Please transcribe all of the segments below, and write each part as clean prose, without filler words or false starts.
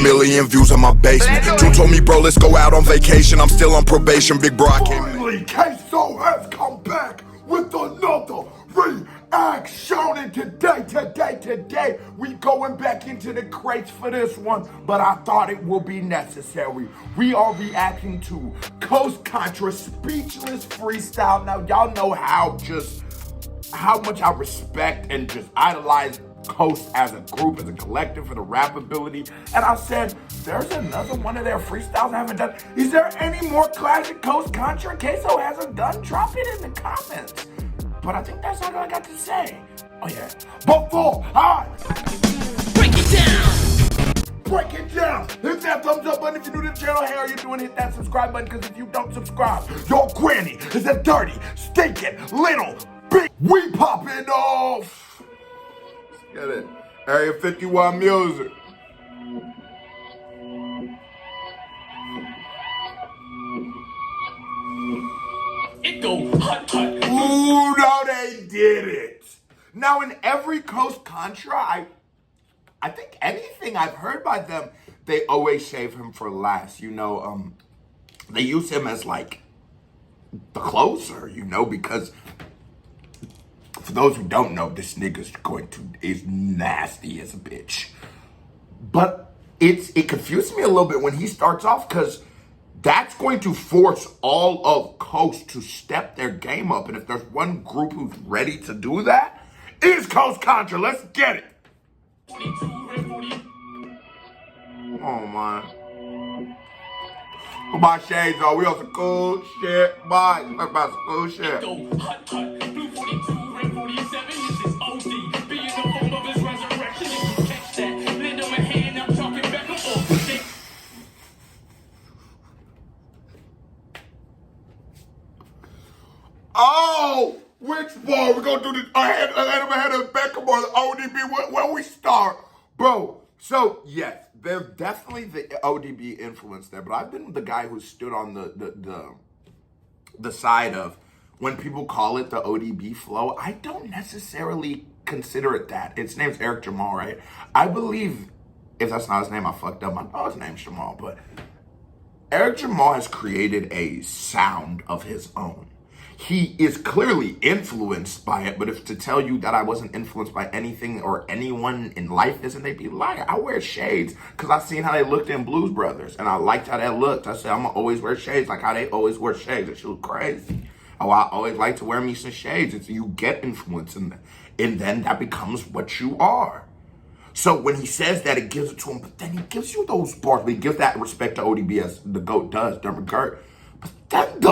million views in my basement. June told me, bro, let's go out on vacation. I'm still on probation, big bro. I can't. Finally, Queso has come back with another reaction. And today, we going back into the crates for this one, but I thought it will be necessary. We are reacting to Contra Speechless Freestyle. Now, y'all know how much I respect and just idolize Coast as a group, as a collective, for the rap ability. And I said, there's another one of their freestyles I haven't done. Is there any more classic Coast Contra Queso hasn't done? Drop it in the comments. But I think that's all I got to say. Oh yeah. Before I break it down, hit that thumbs up button if you're new to the channel. How are you doing? Hit that subscribe button, because if you don't subscribe, your granny is a dirty, stinking, little, big. We popping off. Let's get it. Area 51 music. it go hot, hot. Ooh, no, they did it. Now, in every Coast Contra, I think anything I've heard by them, they always save him for last. You know, they use him as like the closer, you know, because for those who don't know, this nigga's is nasty as a bitch. But it confused me a little bit when he starts off, because that's going to force all of Coast to step their game up. And if there's one group who's ready to do that, it's Coast Contra. Let's get it. Oh, man. Put my shades on. We on some cool shit. Bye. Talk about some cool shit. Go hot, hot. Blue 42, red 47. This is OD. Be in the form of his resurrection. If you catch that, lend him a hand. I'm talking back and forth. Oh, which bar? We're going to do this ahead of Beckham or the ODB. Where we start? Bro, so yes, there's definitely the ODB influence there, but I've been the guy who stood on the side of, when people call it the ODB flow, I don't necessarily consider it that. Its name's Eric Jamal, right? I believe, if that's not his name, I fucked up. I know his name's Jamal, but Eric Jamal has created a sound of his own. He is clearly influenced by it, but if to tell you that I wasn't influenced by anything or anyone in life isn't, they'd be lying. I wear shades because I seen how they looked in Blues Brothers, and I liked how that looked. I said, I'm going to always wear shades like how they always wear shades. That shit was crazy. Oh, I always like to wear me some shades. It's, you get influence in that, and then that becomes what you are. So when he says that, it gives it to him, but then he gives you those bars. He gives that respect to ODB as the GOAT does, Dermot Gert. But then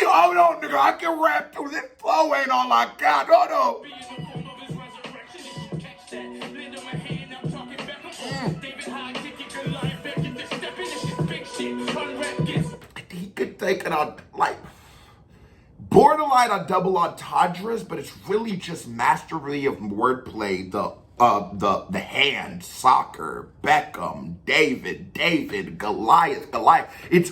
hold on, nigga, I can rap through this flow, ain't all I got. No. He could take it on, like, borderline on double entendres, but it's really just mastery of wordplay. The hand, soccer, Beckham, David, Goliath. It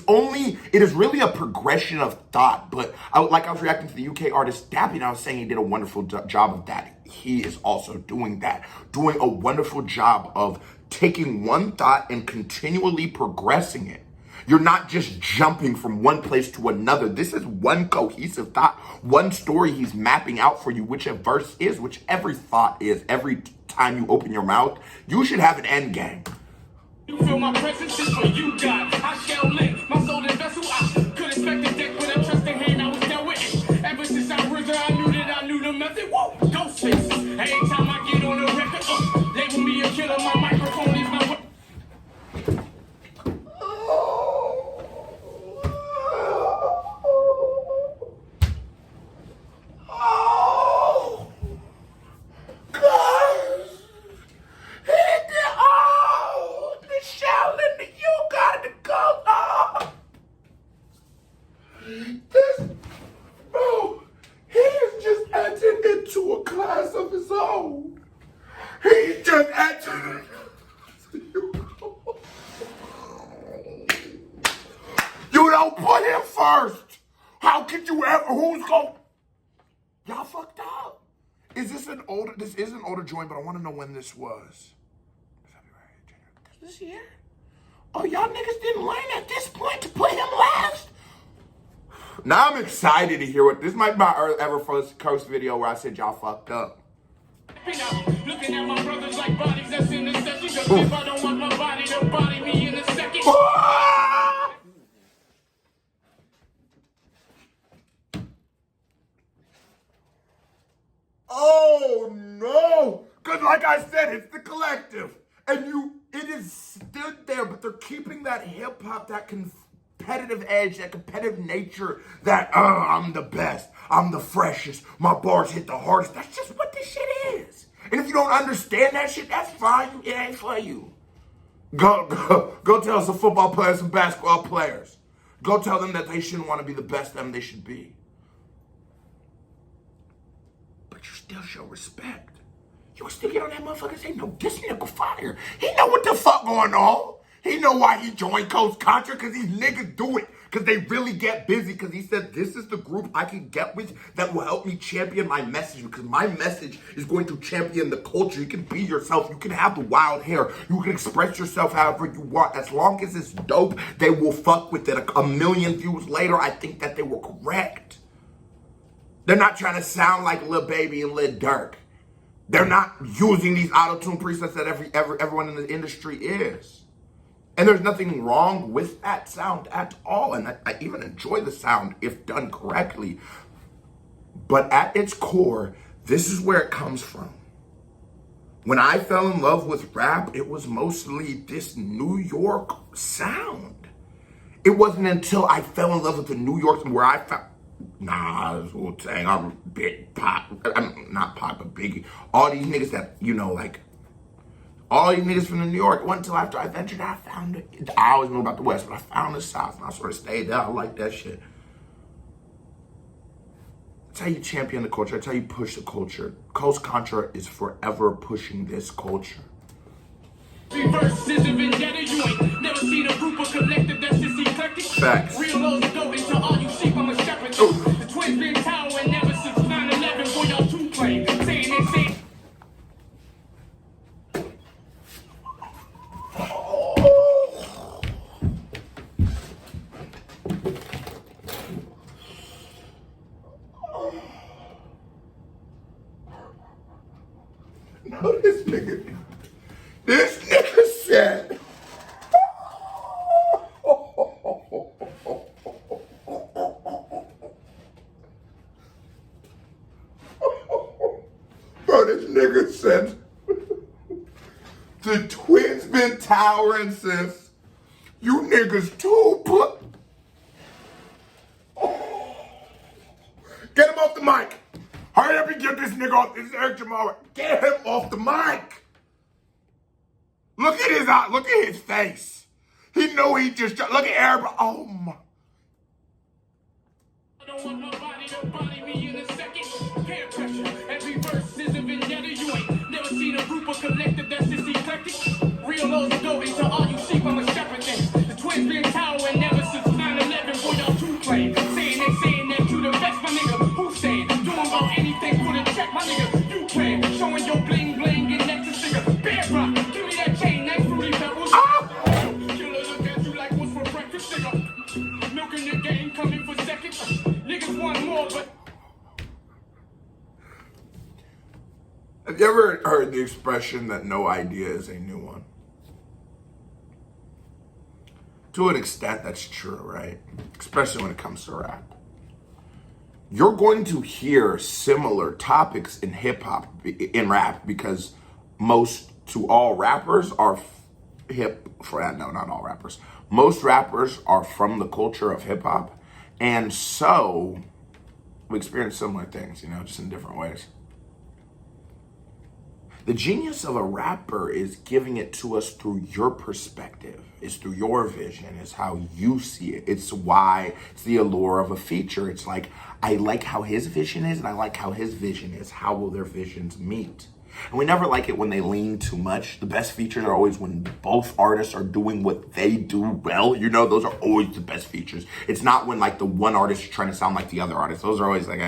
is really a progression of thought. But I was reacting to the UK artist Dappy, and I was saying he did a wonderful job of that. He is also doing a wonderful job of taking one thought and continually progressing it. You're not just jumping from one place to another. This is one cohesive thought, one story he's mapping out for you, which a verse is, which every thought is. Every time you open your mouth, you should have an end game. You feel my presence is for you, God. I shall live. My soul is vessel. I could expect the deck, but I trust the hand I was dealt with it. Ever since I risen, I knew the method. Whoa, ghost faces. Every time I get on the record, label me a killer. My microphone is my weapon. To a class of his own. He just entered. You don't put him first. How could you ever? Who's going? Y'all fucked up. This is an older joint, but I want to know when this was. February, January. This year? Oh, y'all niggas didn't learn at this point to put him last? Now I'm excited to hear what, this might be my ever first curse video where I said y'all fucked up. Looking at my brothers like bodies that's in the session. Cause if I don't want my body to body me in a second. Oh no! Cause like I said, it's the collective. And it is stood there, but they're keeping that hip hop, that competitive edge, that competitive nature, that, I'm the best, I'm the freshest, my bars hit the hardest. That's just what this shit is. And if you don't understand that shit, that's fine. It ain't for you. Go tell some football players, some basketball players. Go tell them that they shouldn't want to be the best them they should be. But you still show respect. You still get on that motherfucker and say, no, this nigga fire. He know what the fuck going on. He know why he joined Coach Contra, because these niggas do it. Because they really get busy. Because he said, this is the group I can get with that will help me champion my message. Because my message is going to champion the culture. You can be yourself. You can have the wild hair. You can express yourself however you want. As long as it's dope, they will fuck with it. A million views later, I think that they were correct. They're not trying to sound like Lil Baby and Lil Durk. They're not using these auto-tune presets that everyone in the industry is. And there's nothing wrong with that sound at all. And I even enjoy the sound if done correctly. But at its core, this is where it comes from. When I fell in love with rap, it was mostly this New York sound. It wasn't until I fell in love with the New York where I found, Nas, Wu-Tang, I'm Big Pop, I'm not Pop, but Biggie. All these niggas that, like, all these niggas from New York. It wasn't until after I ventured, I found it. I always knew about the West, but I found the South, and I sort of stayed there. I like that shit. That's how you champion the culture. That's how you push the culture. Coach Contra is forever pushing this culture. Verses of vendetta, you ain't never seen a group of collective that's just eclectic. Facts. Real lows go into all you sheep, I'm a shepherd. The twins been towering never since 9/11. Boy, y'all too plain. Saying they say. No, this nigga said, bro, this nigga said, the twins been towering since you niggas too put. Get him off the mic. Hurry up and get this nigga off. This is Eric Jamal. Get him off the mic. Look at his eye. Look at his face. He know he just. Look at everybody. Oh my. I don't want nobody to body me in a second. Peer pressure. Every verse is a vendetta. You ain't never seen a group of collective that's just eclectic. Real lows go into all you sheep, I'm a shepherd. The twins been towering never since 9/11. Boy, y'all too plain. Saying that you the best, my nigga. Who saying? Doing about anything for the check, my nigga. You can. Showing your bling bling and next to nigga. Bear rock. Give me that chain, nice fruity pebbles. Killer look at you like what's for breakfast, nigga. Milking the game, coming for seconds. Niggas want more, but. Have you ever heard the expression that no idea is a new one? To an extent, that's true, right? Especially when it comes to rap. You're going to hear similar topics in hip hop, in rap, because most to all rappers are not all rappers. Most rappers are from the culture of hip hop. And so we experience similar things, just in different ways. The genius of a rapper is giving it to us through your perspective. It's through your vision. It's how you see it. It's the allure of a feature. It's like, I like how his vision is and I like how his vision is. How will their visions meet? And we never like it when they lean too much. The best features are always when both artists are doing what they do well. Those are always the best features. It's not when like the one artist is trying to sound like the other artist. Those are always like,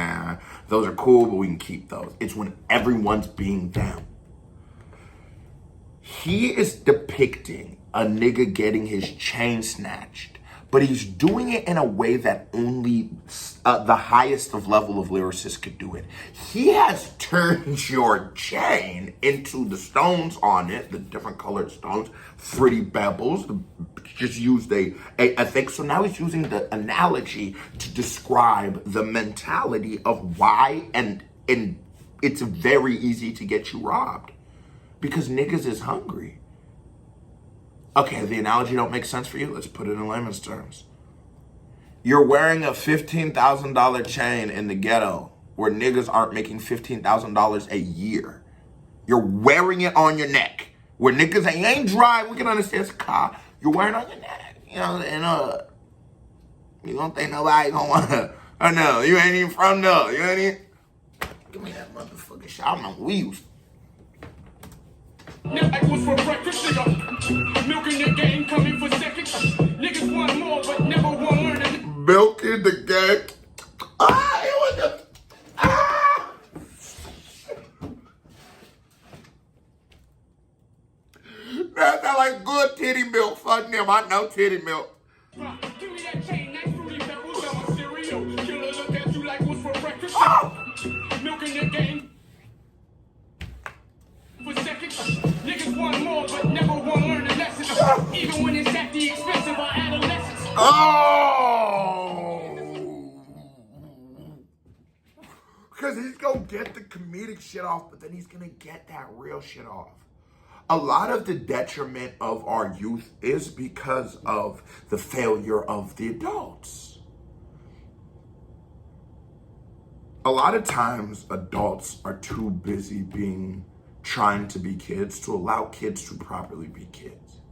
those are cool, but we can keep those. It's when everyone's being them. He is depicting a nigga getting his chain snatched, but he's doing it in a way that only the highest of level of lyricists could do it. He has turned your chain into the stones on it, the different colored stones, pretty pebbles, just used a thing. So now he's using the analogy to describe the mentality of why, and it's very easy to get you robbed because niggas is hungry. Okay, the analogy don't make sense for you? Let's put it in layman's terms. You're wearing a $15,000 chain in the ghetto where niggas aren't making $15,000 a year. You're wearing it on your neck where niggas ain't driving. We can understand it's a car. You're wearing it on your neck. You know, and you don't think nobody gonna wanna, oh no, you ain't even from no. You ain't even, give me that motherfucking shit. I remember we used Now I was for breakfast, nigga. Milking the game, coming for seconds. Niggas want more, but never want more than milking the game. It was just, That sound like good titty milk. Fuck them, I know titty milk. give me that chain, nice fruity pebbles on my cereal. Killer look at you like what's for breakfast. Milking the game for seconds. Niggas want more, but never want to learn the lesson. Even when it's at the expense of our adolescence. Because he's gonna get the comedic shit off, but then he's gonna get that real shit off. A lot of the detriment of our youth is because of the failure of the adults. A lot of times, adults are too busy trying to be kids to allow kids to properly be kids.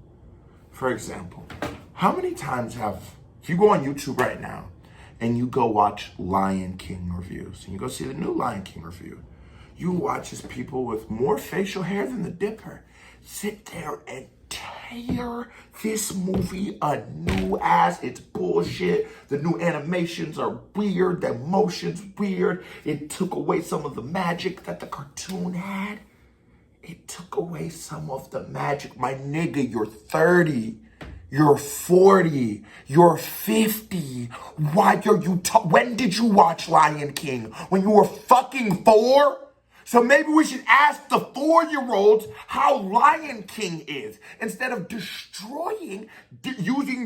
For example, how many times if you go on YouTube right now and you go watch Lion King reviews and you go see the new Lion King review, you watch as people with more facial hair than the Dipper sit there and tear this movie a new ass. It's bullshit. The new animations are weird. The emotion's weird. It took away some of the magic that the cartoon had. It took away some of the magic. My nigga, you're 30. You're 40. You're 50. Why are you when did you watch Lion King? When you were fucking 4? So maybe we should ask the 4-year-olds how Lion King is instead of using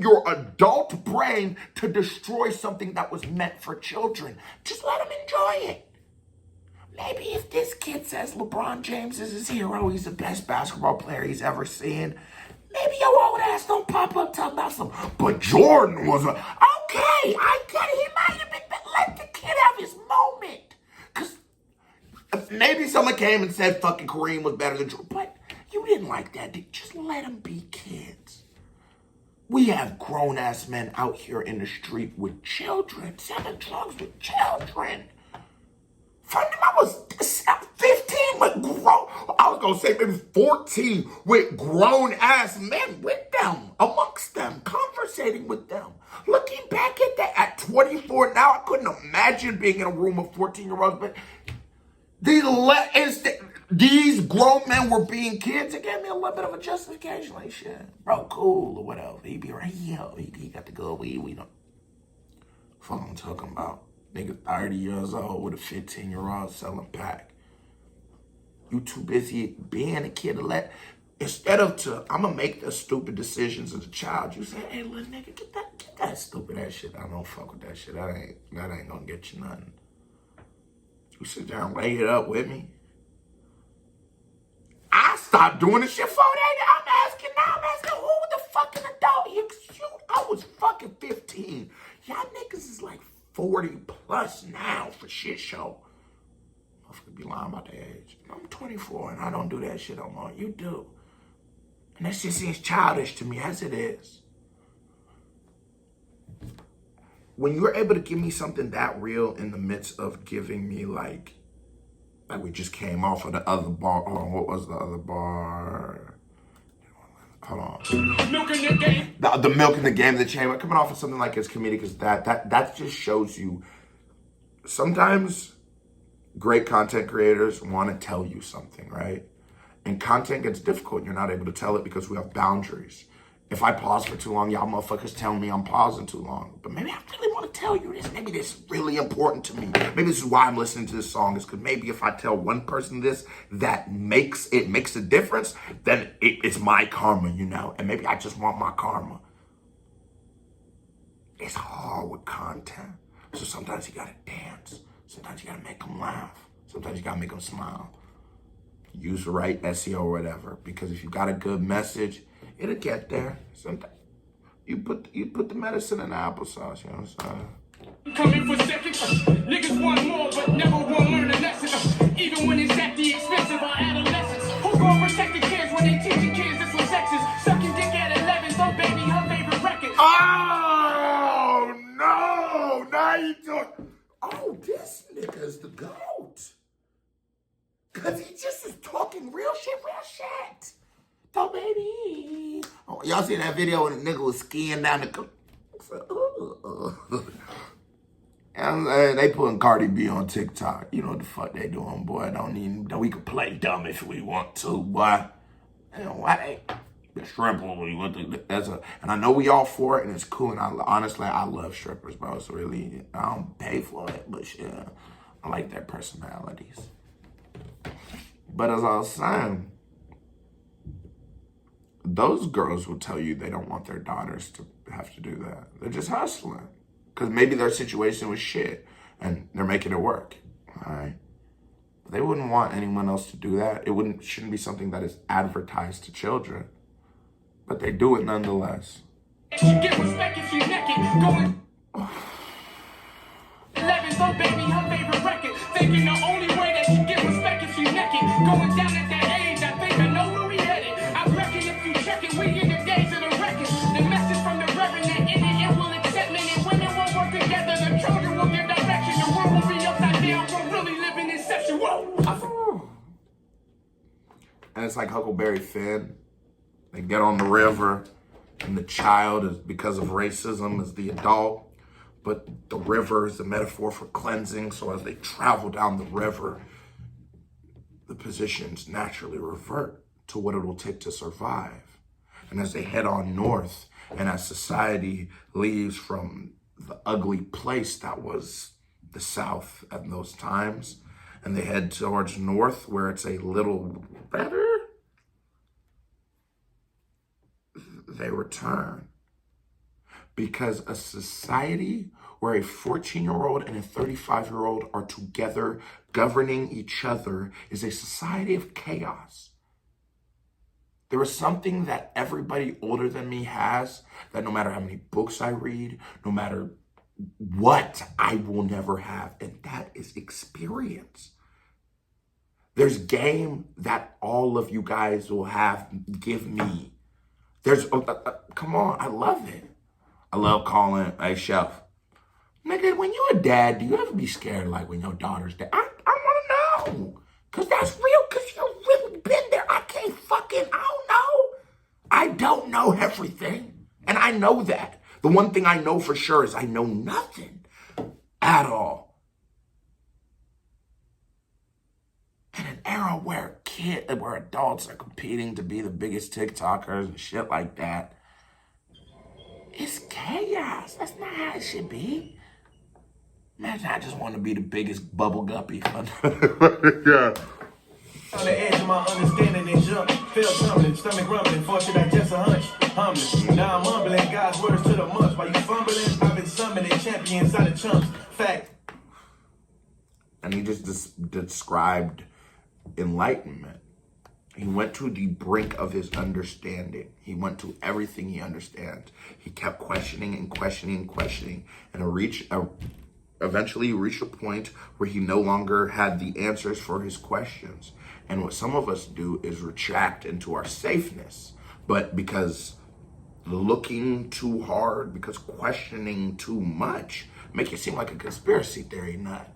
your adult brain to destroy something that was meant for children. Just let them enjoy it. Maybe if this kid says LeBron James is his hero, he's the best basketball player he's ever seen, maybe your old ass don't pop up talking about some, but Jordan was okay, I get it, he might have been, but let the kid have his moment. Maybe someone came and said fucking Kareem was better than Jordan, but you didn't like that. Just let them be kids. We have grown-ass men out here in the street with children, selling drugs with children. I was 15 with I was gonna say maybe 14 with grown-ass men with them, amongst them, conversating with them. Looking back at that at 24 now, I couldn't imagine being in a room of 14-year-olds, but these grown men were being kids. It gave me a little bit of a justification. Like, shit, bro, cool or whatever. He be right here. He got the good weed. We don't. Fuck I'm talking about. Nigga 30 years old with a 15-year-old selling pack. You too busy being a kid to let. Instead of I'm going to make the stupid decisions as a child. You say, hey, little nigga, get that stupid ass shit. I don't fuck with that shit. That ain't going to get you nothing. You sit down and lay it up with me. I stopped doing this shit for that. I'm asking who the fucking adult? I was fucking 15. Y'all niggas is like 40 plus now for shit show. I could be lying about the age. I'm 24 and I don't do that shit no more. You do. And that shit seems childish to me as it is. When you're able to give me something that real in the midst of giving me like we just came off of the other bar. Hold on, what was the other bar? Hold on. Milk in the game. The milk in the game, the chain. We're coming off of something like as comedic as that just shows you sometimes great content creators want to tell you something, right? And content gets difficult and you're not able to tell it because we have boundaries. If I pause for too long, y'all motherfuckers tell me I'm pausing too long. But maybe I really want to tell you this. Maybe this is really important to me. Maybe this is why I'm listening to this song. Is because maybe if I tell one person this that makes a difference, then it's my karma, you know? And maybe I just want my karma. It's hard with content. So sometimes you gotta dance. Sometimes you gotta make them laugh. Sometimes you gotta make them smile. Use the right SEO or whatever. Because if you got a good message, it'll get there. Sometimes you put the medicine in the applesauce, you know what I'm saying? Coming for seconds, niggas want more, but never want to learn a lesson. Even when it's at the expense of our adolescence. Who gonna protect the kids when they teaching kids this was sexist? Sucking dick at 11, so baby, her favorite record. Oh no! Now you talk. Oh, this nigga's the GOAT. Cause he just is talking real shit. So baby. Oh, y'all seen that video when the nigga was skiing down the and they putting Cardi B on TikTok. You know what the fuck they doing, boy. We could play dumb if we want to, boy. You know, why the stripper, and I know we all for it and it's cool, and honestly I love strippers, bro. It's really, I don't pay for it, but shit, I like their personalities. But as I was saying, those girls will tell you they don't want their daughters to have to do that. They're just hustling. Because maybe their situation was shit and they're making it work. All right? But they wouldn't want anyone else to do that. It shouldn't be something that is advertised to children. But they do it nonetheless. You get respect if you naked. Going 11, so baby, her favorite record. Thinking the only way that you get respect if you naked. Going down at that age, I think I know where we headed. I reckon if you check it, we in the days of the record. The message from the reverend that in it will accept men and women will work together. The children will give direction. The world will be upside down. We're really living in inception. Whoa. And it's like Huckleberry Finn. They get on the river, and the child is, because of racism, is the adult. But the river is a metaphor for cleansing. So as they travel down the river, the positions naturally revert to what it will take to survive. And as they head on north, and as society leaves from the ugly place that was the South at those times, and they head towards north where it's a little better, they return. Because a society where a 14-year-old and a 35-year-old are together governing each other is a society of chaos. There is something that everybody older than me has, that no matter how many books I read, no matter what, I will never have, and that is experience. There's game that all of you guys will give me. There's, come on, I love it. I love calling, hey, chef, nigga, when you a dad, do you ever be scared, like, when your daughter's dead? I want to know, because that's real, because you've really been there. I don't know. I don't know everything, and I know that. The one thing I know for sure is I know nothing at all. In an era where adults are competing to be the biggest TikTokers and shit like that, it's chaos. That's not how it should be. Imagine I just want to be the biggest bubble guppy. Yeah. On the edge of my understanding and jump, feel tumbling, stomach rumbling, force to digest a hunch, humbless. Now I'm mumbling God's words to the months. While you fumbling, I've been summoning champions out of chumps. Fact. And he just described enlightenment. He went to the brink of his understanding. He went to everything he understands. He kept questioning and questioning and questioning, and eventually he reached a point where he no longer had the answers for his questions. And what some of us do is retract into our safeness. But because looking too hard, because questioning too much, make it seem like a conspiracy theory nut.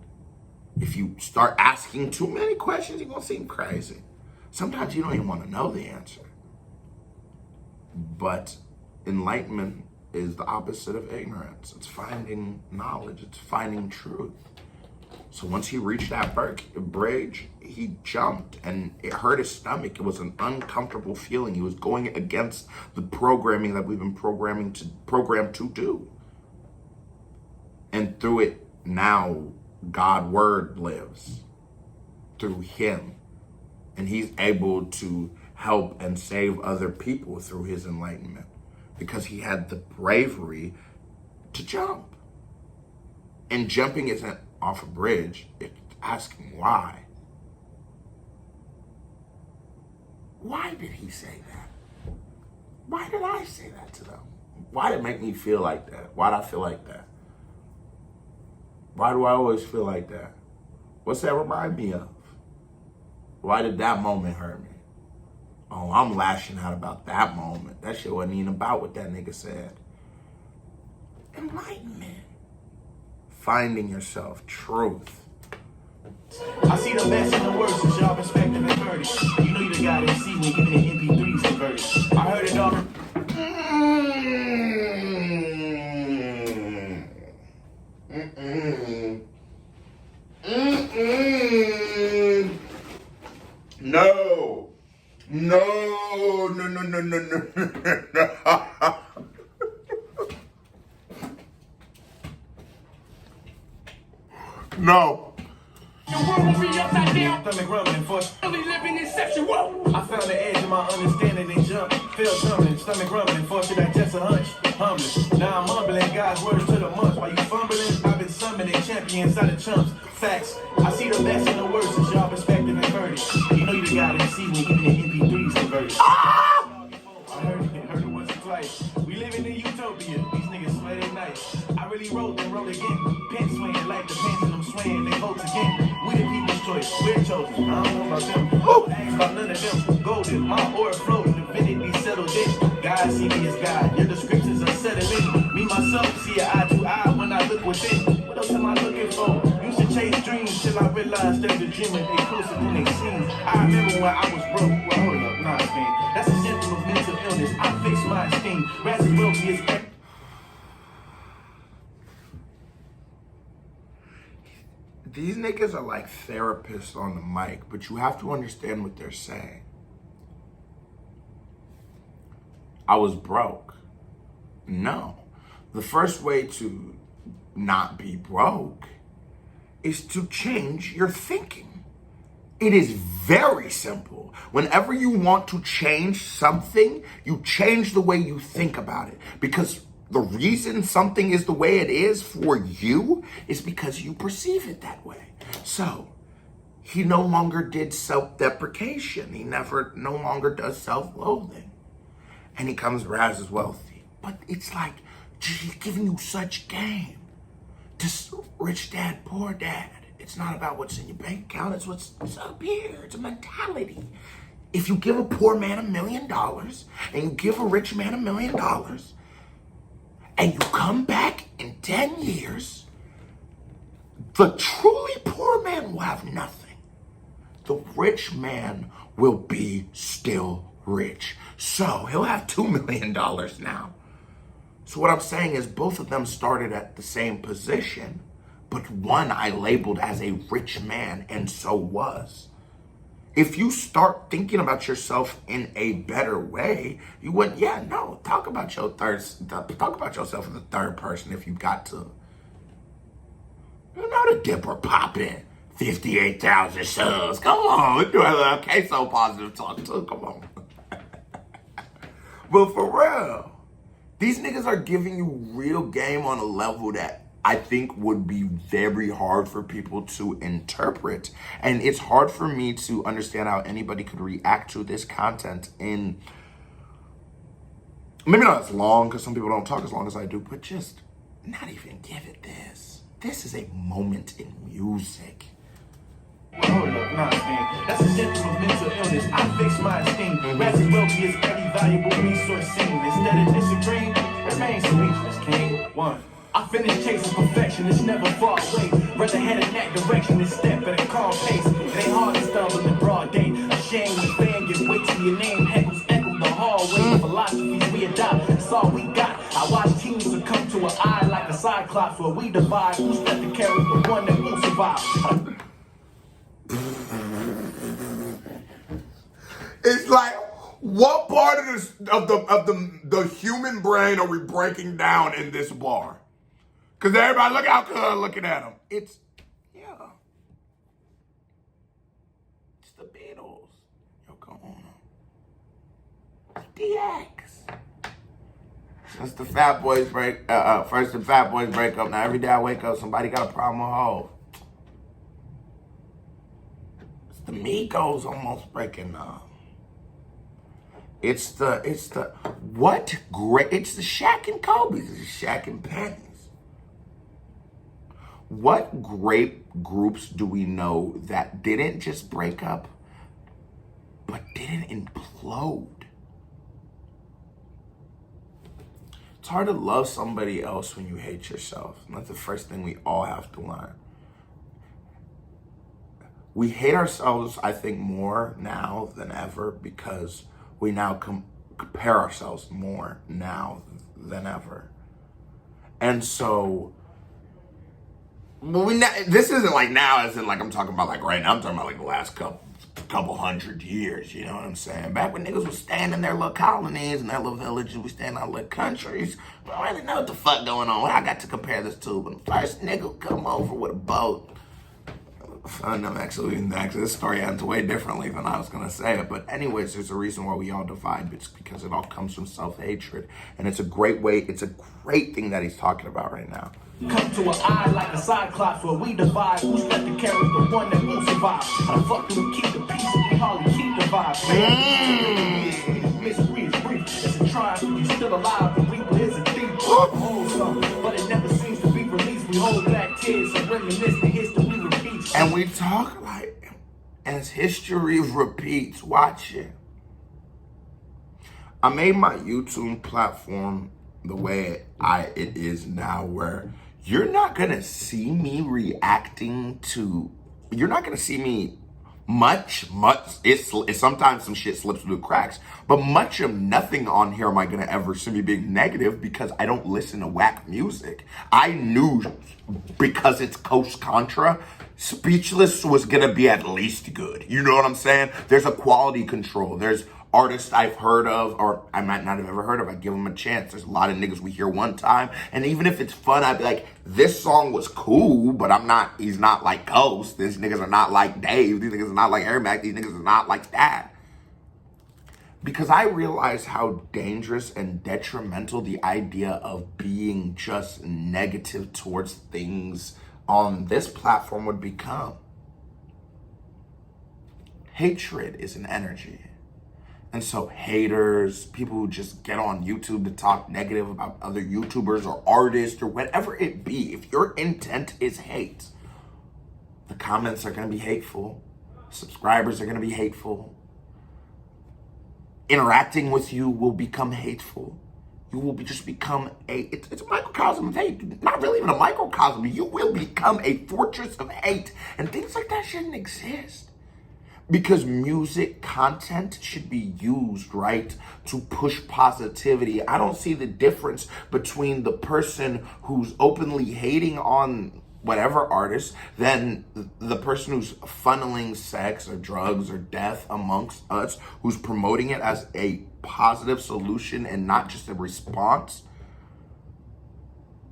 If you start asking too many questions, you're gonna seem crazy. Sometimes you don't even want to know the answer. But enlightenment is the opposite of ignorance. It's finding knowledge. It's finding truth. So once he reached that bridge, he jumped and it hurt his stomach. It was an uncomfortable feeling. He was going against the programming that we've been programmed to do. And through it, now God word lives through him. And he's able to help and save other people through his enlightenment because he had the bravery to jump. And jumping isn't off a bridge, it's asking why. Why did he say that? Why did I say that to them? Why did it make me feel like that? Why did I feel like that? Why do I always feel like that? What's that remind me of? Why did that moment hurt me? Oh, I'm lashing out about that moment. That shit wasn't even about what that nigga said. Enlightenment. Finding yourself, truth. I see the best and the worst from y'all perspective and verdict. You know you the guy that see me giving the MP3s converted. I heard it all. No. No. The world will be upside down. Stomach rumbling for Really living inception. Whoa. I found the edge of my understanding and jump. Feel tumbling, stomach rumbling, forced that just a hunch. Humbless. Now I'm mumbling God's words to the months. While you fumbling, I've been summoning champions out of chumps. Facts. I see the best and the worst from y'all perspective and verdict. You know you the guy that see me giving the MP3s converted. I heard it once or twice. We live in a utopia. These niggas swear they nice. I really wrote and wrote again. Pen swinging like the pendulum swaying. They vote again. We the people's choice. We're chosen. I don't know about them. Don't ask about none of them. Golden, my aura flows. Divinity settled in. God see me as God. Your descriptions are settling. Me myself see eye to eye when I look within. What else am I looking for? Used to chase dreams till I realized there's a dream and they closer than they seem. I remember when I was broke. Well, hold up, nah, man. That's a symptom of mental illness. I fix my esteem. Rats as wealthy as These niggas are like therapists on the mic, but you have to understand what they're saying. I was broke. No. The first way to not be broke is to change your thinking. It is very simple. Whenever you want to change something, you change the way you think about it. Because the reason something is the way it is for you is because you perceive it that way. So he no longer did self-deprecation. He no longer does self-loathing. And he comes Raz is wealthy. But it's like, he's giving you such game. This rich dad, poor dad. It's not about what's in your bank account. It's what's up here. It's a mentality. If you give a poor man $1 million and you give a rich man $1 million, and you come back in 10 years, the truly poor man will have nothing. The rich man will be still rich. So he'll have $2 million now. So what I'm saying is both of them started at the same position, but one I labeled as a rich man and so was. If you start thinking about yourself in a better way, you wouldn't, talk about yourself in the third person if you got to. You know the dipper popping, 58,000 subs. Come on, we're doing a little queso positive talk too, come on. But for real, these niggas are giving you real game on a level that I think would be very hard for people to interpret. And it's hard for me to understand how anybody could react to this content in, maybe not as long, because some people don't talk as long as I do, but just not even give it this. This is a moment in music. Hold up, nah, man. That's a symptom of mental illness. I fix my esteem. Rats as wealthy as every valuable resource seen. Instead of disagreeing, remain speechless, king. One. I finished chasing perfection, it's never far away. Rather head in that direction than step at a calm pace. It ain't hard to stumble in broad day. Ashamed when fan get weight to your name. Heckles echo the hallway. Philosophies we adopt, that's all we got. I watch teams succumb to an eye like a cyclops where we divide. Who's left to carry the one that won't survive? It's like, what part of the human brain are we breaking down in this bar? Because everybody look how good looking at him. It's the Beatles. Yoko Ono. DX. Since the Fat Boys break, first the Fat Boys break up. Now every day I wake up, somebody got a problem with Hov. It's the Migos almost breaking up. It's the Shaq and Kobe's. It's the Shaq and Penny's. What great groups do we know that didn't just break up, but didn't implode? It's hard to love somebody else when you hate yourself. And that's the first thing we all have to learn. We hate ourselves, I think, more now than ever because we now compare ourselves more now than ever. And so, this isn't like now as in like I'm talking about like right now. I'm talking about like the last couple hundred years, you know what I'm saying? Back when niggas was staying in their little colonies and their little villages, we staying in our little countries. We don't really know what the fuck going on. What I got to compare this to? When the first nigga come over with a boat. Actually, this story ends way differently than I was gonna say it. But anyways, there's a reason why we all divide. It's because it all comes from self-hatred. And it's a great thing that he's talking about right now. Come to an eye like a cyclops where we divide. Who's left to carry the one that won't survive? How the fuck do we keep the peace if we hardly keep the vibe? Mystery is brief. It's a triumph. You still alive. The reaper is a thief. Hold something, but it never seems to be released. We hold back tears and reminisce the history we repeat. And we talk like, as history repeats, watch it. I made my YouTube platform the way it is now, where you're not gonna see me reacting to, you're not gonna see me much, it's sometimes some shit slips through the cracks, but much of nothing on here am I gonna ever see me being negative because I don't listen to whack music. I knew because it's Contra, Speechless was gonna be at least good. You know what I'm saying? There's a quality control. There's artists I've heard of, or I might not have ever heard of. I give them a chance. There's a lot of niggas we hear one time, and even if it's fun, I'd be like, this song was cool, but he's not like Ghost. These niggas are not like Dave. These niggas are not like Air Mac. These niggas are not like that. Because I realize how dangerous and detrimental the idea of being just negative towards things on this platform would become. Hatred is an energy. And so haters, people who just get on YouTube to talk negative about other YouTubers or artists or whatever it be, if your intent is hate, the comments are gonna be hateful, subscribers are gonna be hateful, interacting with you will become hateful. You will just become it's a microcosm of hate. Not really even a microcosm. You will become a fortress of hate. And things like that shouldn't exist. Because music content should be used, right, to push positivity. I don't see the difference between the person who's openly hating on whatever artist than the person who's funneling sex or drugs or death amongst us, who's promoting it as a positive solution and not just a response.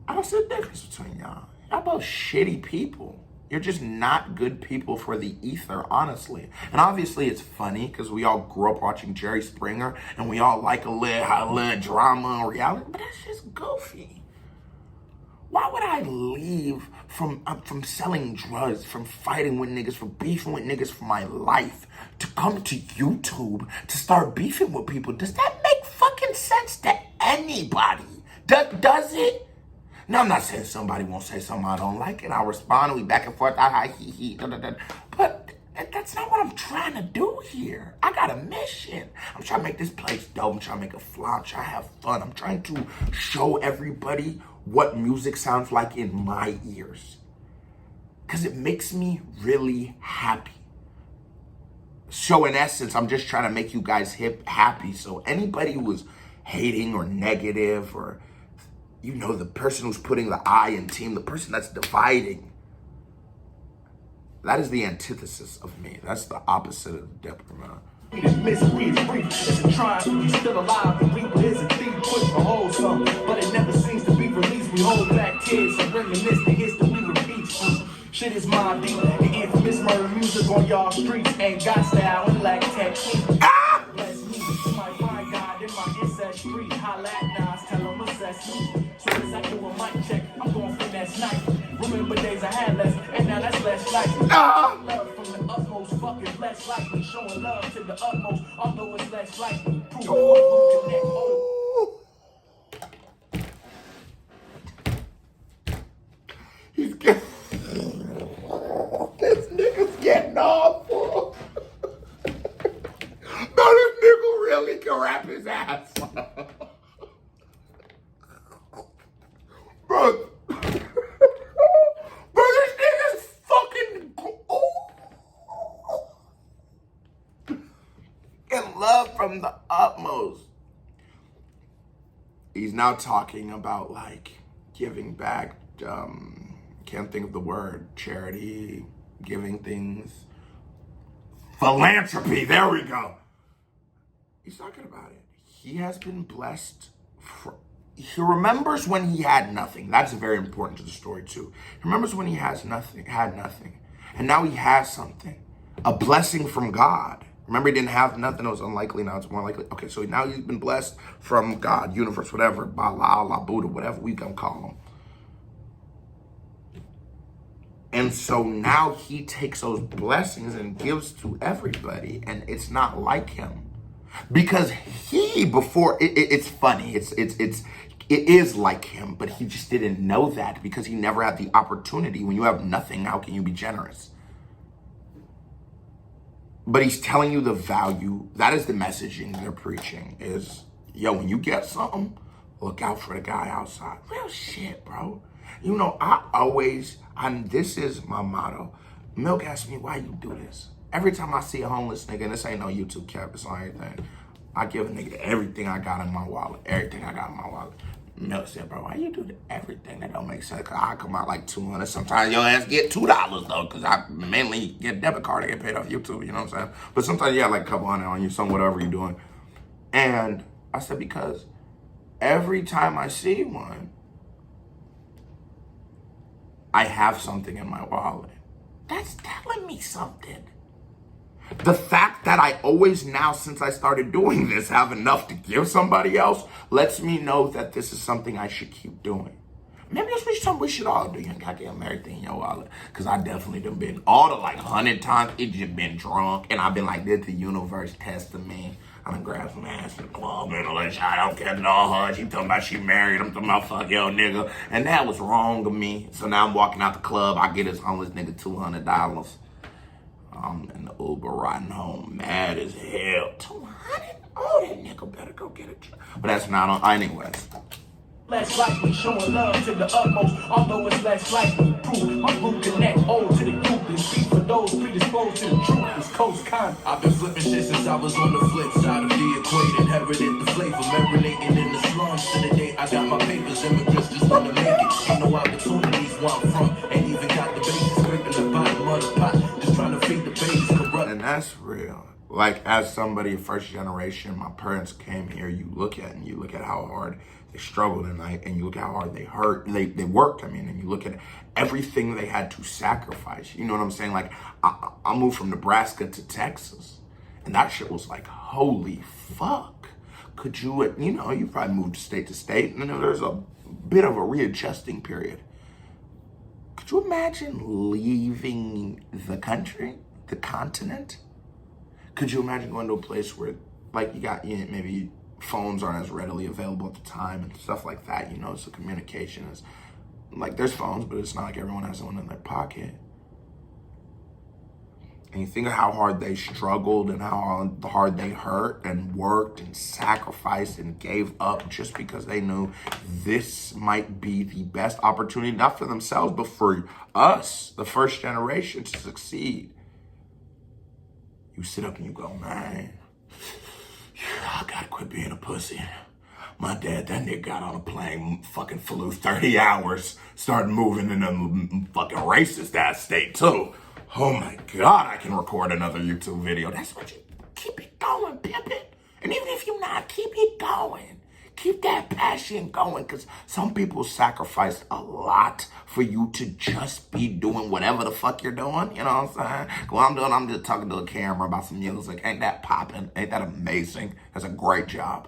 I don't see the difference between y'all. Y'all both shitty people. You're just not good people for the ether, honestly. And obviously it's funny because we all grew up watching Jerry Springer and we all like a little drama and reality, but that's just goofy. Why would I leave from selling drugs, from fighting with niggas, from beefing with niggas for my life, to come to YouTube to start beefing with people? Does that make fucking sense to anybody? Does it? Now, I'm not saying somebody won't say something I don't like, and I'll respond, and we back and forth, but that's not what I'm trying to do here. I got a mission. I'm trying to make this place dope. I'm trying to make it fly. I'm trying to have fun. I'm trying to show everybody what music sounds like in my ears. Because it makes me really happy. So in essence, I'm just trying to make you guys happy. So anybody who is hating or negative or you know, the person who's putting the I in team, the person that's dividing. That is the antithesis of me. That's the opposite of the diplomat. We just misery is brief. It's a triumph. He's still alive. The reaper is a thief. Push for whole song, but it never seems to be released. We hold back tears and reminisce the history we repeat. Shit is my deep. The infamous murder music on y'all streets ain't got style and lack technique. Bless me. You might find God in my ancestry. Holla at Nas, tell him assess me. So as I do a mic check, I'm going for that snipe. Remember days I had less, and now that's less likely. Love from the utmost, fucking less likely. Showing love to the utmost, although it's less likely. Prove what connect. He's getting... This nigga's getting awful. No, this nigga really can rap his ass off. Bro. Bro, this nigga's fucking... In love from the utmost. He's now talking about, like, giving back, can't think of the word, charity, giving things, philanthropy, there we go. He's talking about it. He has been blessed. He remembers when he had nothing. That's very important to the story too. He remembers when he had nothing, and now he has something, a blessing from God. Remember, he didn't have nothing. It was unlikely. Now it's more likely. Okay, so now he's been blessed from God, universe, whatever, Allah, Buddha, whatever we can call him. And so now he takes those blessings and gives to everybody, and it's not like him. Because he, before, it's funny, it is like him, but he just didn't know that because he never had the opportunity. When you have nothing, how can you be generous? But he's telling you the value. That is the messaging they're preaching is, yo, when you get something, look out for the guy outside. Real shit, bro. You know, this is my motto. Milk asks me, why you do this? Every time I see a homeless nigga, and this ain't no YouTube cap, it's on everything, I give a nigga everything I got in my wallet. Everything I got in my wallet. Milk said, bro, why you do everything? That don't make sense. Cause I come out like $200. Sometimes your ass get $2 though, cause I mainly get a debit card. I get paid off YouTube, you know what I'm saying? But sometimes you have like a couple hundred on you, some whatever you're doing. And I said, because every time I see one, I have something in my wallet. That's telling me something. The fact that I always now, since I started doing this, have enough to give somebody else lets me know that this is something I should keep doing. Maybe that's something we should all do. You ain't got to have everything in your wallet. Because I definitely done been all the like 100 times, it just been drunk. And I've been like, did the universe testing me? I done grabbed some ass in the club, man. I don't care at all. She talking about she married. I'm talking about fuck yo nigga. And that was wrong of me. So now I'm walking out the club. I get this homeless nigga $200. I'm in the Uber riding home, mad as hell. 200? Oh, that nigga better go get a job. But that's not on, anyways. Less likely, showing love to the utmost, although it's less likely. Prove my root connect old to the youth and speak for those predisposed to the truth. It's Coast Con. I've been flipping shit since I was on the flip side of the equator. Inherited the flavor, marinating in the slums to the day I got my papers. Immigrants just wanna make it. Ain't no opportunities where I'm from. Ain't even got the bases scraping the bottom of the pot. Just trying to feed the babies corrupt. And that's real. Like, as somebody first generation, my parents came here, you look at how hard they struggled and you look at how hard they worked, and you look at everything they had to sacrifice. You know what I'm saying? Like, I moved from Nebraska to Texas, and that shit was like, holy fuck. Could you, you probably moved state to state, and then there's a bit of a readjusting period. Could you imagine leaving the country, the continent? Could you imagine going to a place where, like, you got, maybe phones aren't as readily available at the time and stuff like that, so communication is, like, there's phones, but it's not like everyone has one in their pocket. And you think of how hard they struggled and how hard they hurt and worked and sacrificed and gave up just because they knew this might be the best opportunity, not for themselves, but for us, the first generation, to succeed. You sit up and you go, man, I gotta quit being a pussy. My dad, that nigga got on a plane, fucking flew 30 hours, started moving in a fucking racist ass state too. Oh my God, I can record another YouTube video. That's what you, keep it going, pimp it. And even if you're not, keep it going. Keep that passion going, because some people sacrificed a lot for you to just be doing whatever the fuck you're doing. You know what I'm saying? What I'm doing, I'm just talking to a camera about some music. Ain't that popping? Ain't that amazing? That's a great job.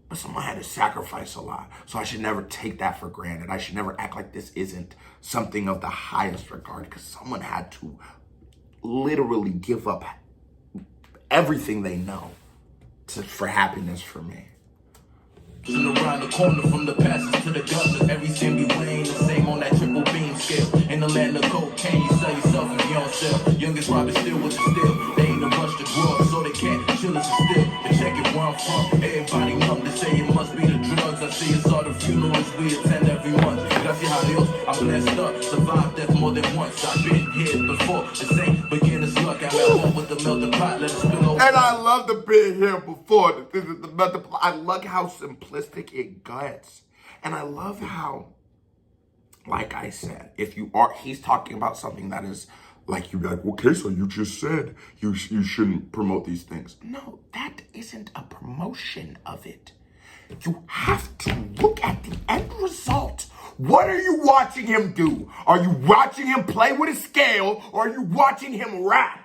But someone had to sacrifice a lot. So I should never take that for granted. I should never act like this isn't something of the highest regard, because someone had to literally give up everything they know for happiness for me. Around the corner from the passes to the gutless, every cent we weighing the same on that triple beam scale. In the land of cocaine, you sell yourself if you don't sell. Youngest robber still with the steel. They ain't no rush to grow up, so they can't chill us still. But check it where I'm from. Everybody numb to say it must be the drugs. I see it's all the funerals we attend every month. Gracias a Dios, I'm blessed up. Survived death more than once. I've been here before. This ain't beginner's luck. I'm at one with the melted pot. Let it spill over. And I love the bit here before. I love how simplistic it gets. And I love how, like I said, if you are, he's talking about something that is like, you'd be like, okay, so you just said you shouldn't promote these things. No, that isn't a promotion of it. You have to look at the end result. What are you watching him do? Are you watching him play with a scale, or are you watching him rap?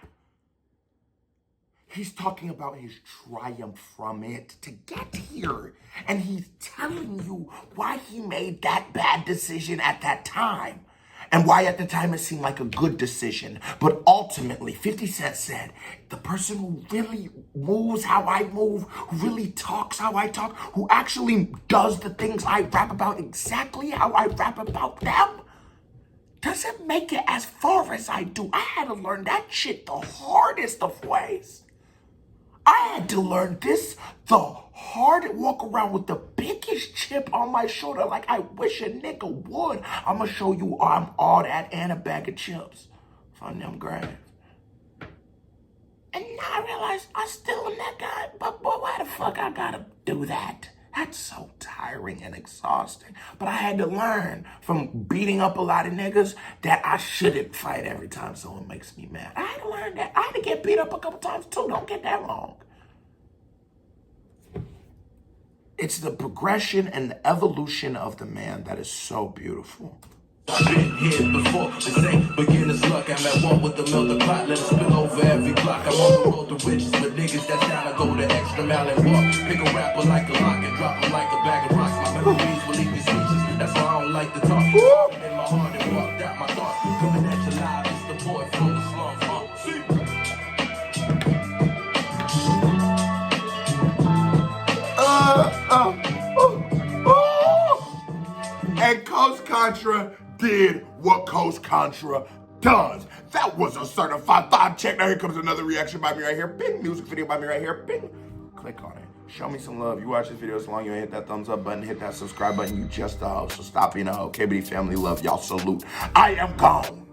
He's talking about his triumph from it to get here. And he's telling you why he made that bad decision at that time. And why at the time it seemed like a good decision. But ultimately, 50 Cent said, the person who really moves how I move, who really talks how I talk, who actually does the things I rap about exactly how I rap about them, doesn't make it as far as I do. I had to learn that shit the hardest of ways. I had to learn this the hard, walk around with the biggest chip on my shoulder like I wish a nigga would. I'm gonna show you I'm all that and a bag of chips from them grave. And now I realize I still am that guy, but boy, why the fuck I gotta do that? That's so tiring and exhausting. But I had to learn from beating up a lot of niggas that I shouldn't fight every time someone makes me mad. I had to learn that. I had to get beat up a couple times too. Don't get that wrong. It's the progression and the evolution of the man that is so beautiful. I've been here before. This ain't beginner's luck. I'm at one with the melted pot. Let it spill over every block. I'm on the road to riches, but niggas that's down to go the extra mile and walk. Pick a rapper like a lock and drop him like a bag of rocks. My memories will leave me speeches. That's why I don't like to talk. In my heart and walked out my thoughts. Coming at you live, it's the boy from the slums. And Coach Contra did what Coach Contra does. That was a certified vibe check. Now here comes another reaction by me right here. Bing, music video by me right here. Bing. Click on it. Show me some love. You watch this video so long you ain't hit that thumbs up button, hit that subscribe button. You just a hoe. So stop being a hoe. KBD family love. Y'all salute. I am gone.